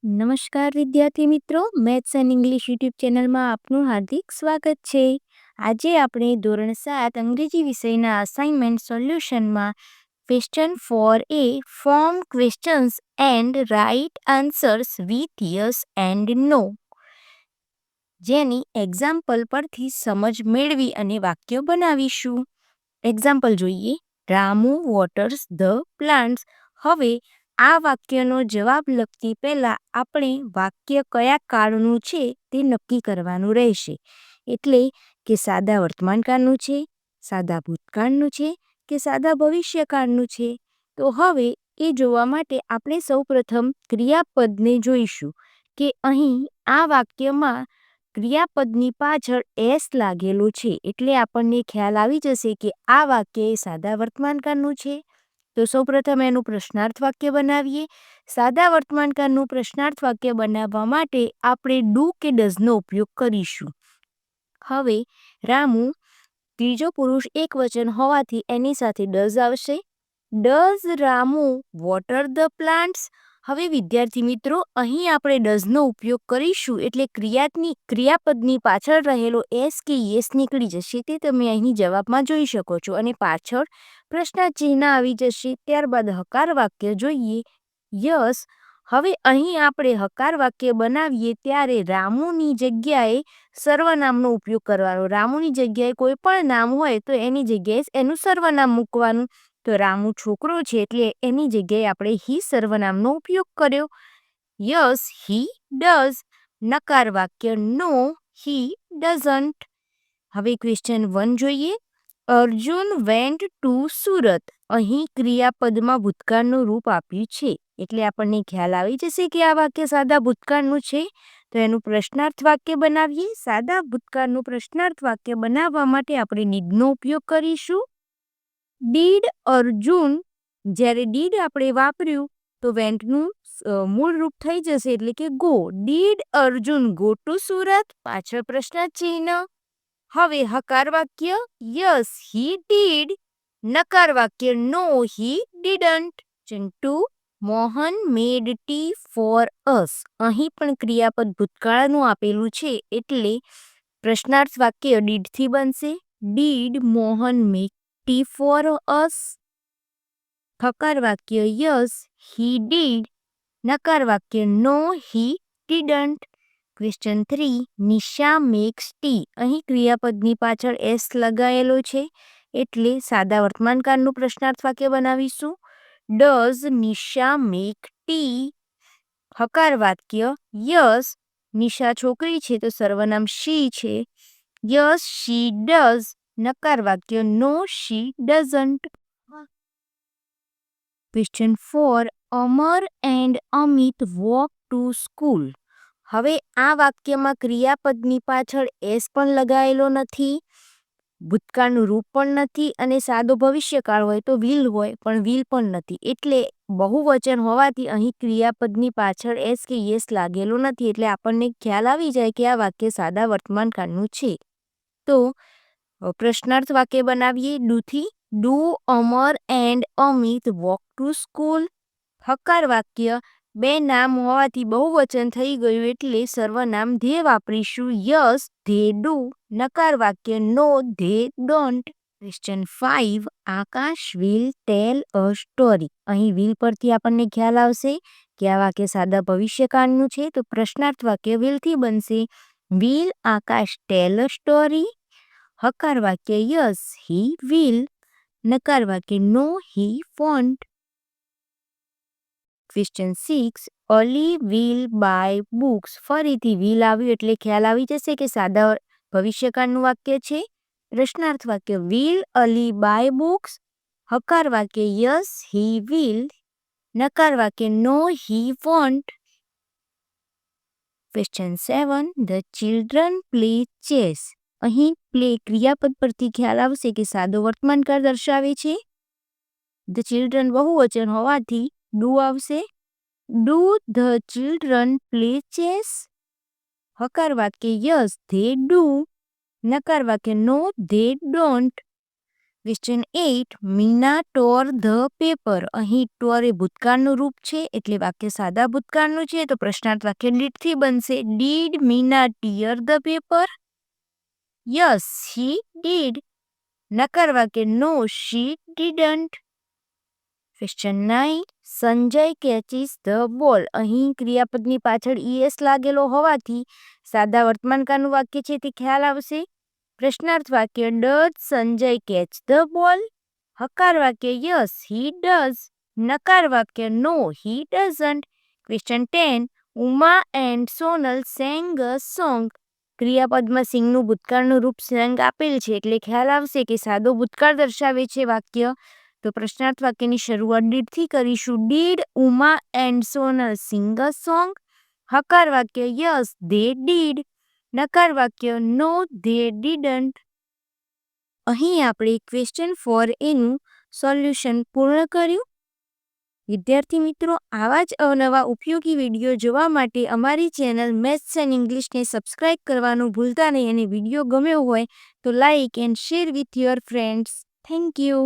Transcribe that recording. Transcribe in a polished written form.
નમસ્કાર વિદ્યાર્થી મિત્રો, મેથ્સ એન્ડ ઇંગ્લિશ યુટ્યુબ ચેનલમાં આપનું હાર્દિક સ્વાગત છે. આજે આપણે ધોરણ 7 અંગ્રેજી વિષયના અસાઇનમેન્ટ સોલ્યુશનમાં question 4A form questions and write answers with yes and no જેની એક્ઝામ્પલ પરથી સમજ મેળવી અને વાક્ય બનાવીશું. એક્ઝામ્પલ જોઈએ. Ramu waters the plants. હવે આ વાક્યનો જવાબ લખતી પહેલાં આપણે વાક્ય કયા કાળનું છે તે નક્કી કરવાનું રહેશે. એટલે કે સાદા વર્તમાનકાળનું છે, સાદા ભૂતકાળનું છે કે સાદા ભવિષ્યકાળનું છે. તો હવે એ જોવા માટે આપણે સૌપ્રથમ ક્રિયાપદને જોઈશું કે અહીં આ વાક્યમાં ક્રિયાપદની પાછળ એસ લાગેલો છે, એટલે આપણને ખ્યાલ આવી જશે કે આ વાક્ય એ સાદા વર્તમાનકાળનું છે. તો સૌપ્રથમ એનું પ્રશ્નાર્થ વાક્ય બનાવીએ. સાદા વર્તમાનકાળનું પ્રશ્નાર્થ વાક્ય બનાવવા માટે આપણે ડુ કે ડઝનો ઉપયોગ કરીશું. હવે રામુ ત્રીજો પુરુષ એકવચન હોવાથી એની સાથે ડઝ આવશે. Does Ramu water the plants. હવે વિદ્યાર્થી મિત્રો, અહીં આપણે ડઝનો ઉપયોગ કરીશું એટલે ક્રિયાપદની પાછળ રહેલો એસ કે યસ નીકળી જશે. તે તમે અહીં જવાબમાં જોઈ શકો છો અને પાછળ પ્રશ્નાર્થ ચિહ્ન આવી જશે. ત્યારબાદ હકાર વાક્ય જોઈએ. યસ. હવે અહીં આપણે હકાર વાક્ય બનાવીએ ત્યારે રામુની જગ્યાએ સર્વનામનો ઉપયોગ કરવાનો. રામુની જગ્યાએ કોઈ પણ નામ હોય તો એની જગ્યાએ એનું સર્વનામ મૂકવાનું. તો રામુ છોકરો છે એટલે એની જગ્યાએ આપણે હી સર્વનામનો ઉપયોગ કર્યો. Yes he does. નકાર વાક્ય નો હી ડઝન્ટ. હવે ક્વેશ્ચન 1 જોઈએ. Arjun went to Surat. અહીં ક્રિયાપદમાં ભૂતકાળનું રૂપ આપ્યું છે એટલે આપણને ખ્યાલ આવી જશે કે આ વાક્ય સાદા ભૂતકાળનું છે. તો એનું પ્રશ્નાર્થ વાક્ય બનાવીએ. સાદા ભૂતકાળનું પ્રશ્નાર્થ વાક્ય બનાવવા માટે આપણે ડીડનો ઉપયોગ કરીશું. ડીડ અર્જુન. જ્યારે ડીડ આપણે વાપર્યું તો વેન્ટનું મૂળ રૂપ થઈ જશે એટલે કે go. Did Arjun go to Surat. પાછળ પ્રશ્નાર્થ ચિહ્ન. હવે હકાર વાક્ય યસ હી ડીડ. નકાર વાક્ય નો હી ડીડન્ટ. ચંટુ Mohan made tea for us. અહીં પણ ક્રિયાપદ ભૂતકાળનું આપેલું છે એટલે પ્રશ્નાર્થ વાક્ય ડીડથી બનશે. Did Mohan make tea for us. હકાર વાક્ય યસ હી ડીડ. નકાર વાક્ય no he didn't. Question 3. Nisha makes tea. અહીં ક્રિયાપદની પાછળ એસ લગાવેલો છે એટલે સાદા વર્તમાનકાળનું પ્રશ્નાર્થ વાક્ય બનાવીશું. Does Nisha make tea. હકાર વાક્ય યસ. નિશા છોકરી છે તો સર્વનામ શી છે. Yes she does. નકાર વાક્ય no she doesn't. Question 4. Amar and Amit walk to school. હવે આ વાક્યમાં ક્રિયાપદની પાછળ એસ પણ લગાવેલો નથી, ભૂતકાળનું રૂપ પણ નથી અને સાદો ભવિષ્યકાળ હોય તો વિલ હોય પણ વિલ પણ નથી. એટલે બહુવચન હોવાથી અહીં ક્રિયાપદની પાછળ એસ કે યસ લાગેલો નથી એટલે આપણને ખ્યાલ આવી જાય કે આ વાક્ય સાદા વર્તમાનકાળનું છે. તો પ્રશ્નાર્થ વાક્ય બનાવીએ ડુથી. Do Amar and Amit walk to school. હકાર વાક્ય બે નામ હોવાથી બહુવચન થઈ ગયું એટલે સર્વનામ ધે વાપરીશું. Yes they do. નકાર વાક્ય no they don't. Question 5. Akash will tell a story. અહીં વિલ પરથી આપણને ખ્યાલ આવશે કે આ વાક્ય સાદા ભવિષ્યકાળનું છે તો પ્રશ્નાર્થ વાક્ય વિલથી બનશે. Will Akash tail a story. હકાર વાક્ય યસ હી વિલ. નકાર વાક્ય no he won't. Question 6. Ali will buy books. ફરીથી વિલ આવ્યું એટલે ખ્યાલ આવી જશે કે સાદા ભવિષ્યકાળનું વાક્ય છે. પ્રશ્નાર્થ વાક્ય વિલ અલી બાય બુક્સ. હકાર વાક્ય યસ હી વિલ. નકાર વાક્ય no he won't. Question 7. The children play chess. અહીં પ્લે ક્રિયાપદ પરથી ખ્યાલ આવશે કે સાદો વર્તમાનકાળ દર્શાવે છે. ધ ચિલ્ડ્રન બહુવચન હોવાથી ડુ આવશે. Do the children play chess. હકાર વાક્ય યસ ધે ડુ. નકાર વાક્ય no they don't. Question 8 Meena tore the paper. અહીં ટોર એ ભૂતકાળનું રૂપ છે એટલે વાક્ય સાદા ભૂતકાળનું છે તો પ્રશ્નાર્થ વાક્ય ડીડથી બનશે. Did Meena tear the paper? Yes he did. નકાર વાક્ય no she didn't. Question 9 Sanjay catches the ball. અહીં ક્રિયાપદની પાછળ es લાગેલો હોવાથી સાદા વર્તમાનકાળનું વાક્ય છે તે ખ્યાલ આવશે. પ્રશ્નાર્થ વાક્ય does Sanjay catch the ball? હકાર વાક્ય યસ હી ડઝ. નકાર વાક્ય no he doesn't. Question 10 Uma and Sonal sang a song. ક્રિયાપદમાં સિંગનું ભૂતકાળનું રૂપ સંગ આપેલ છે એટલે ખ્યાલ આવશે કે સાદો ભૂતકાળ દર્શાવે છે વાક્ય. તો પ્રશ્નાર્થ વાક્યની શરૂઆત ડીડથી કરીશું. Did Uma and Sonal sing a song? હકાર વાક્ય યસ ધે ડીડ. નકાર વાક્ય નો ધે ડીડન્ટ. અહીં આપણે ક્વેશ્ચન 4a નું સોલ્યુશન પૂર્ણ કર્યું. વિદ્યાર્થી મિત્રો, આવા જ અવનવા ઉપયોગી વિડીયો જોવા માટે અમારી ચેનલ મેથ્સ એન્ડ ઇંગ્લિશને સબસ્ક્રાઇબ કરવાનું ભૂલતા નહીં અને વિડીયો ગમ્યો હોય તો like and share with your friends. Thank you.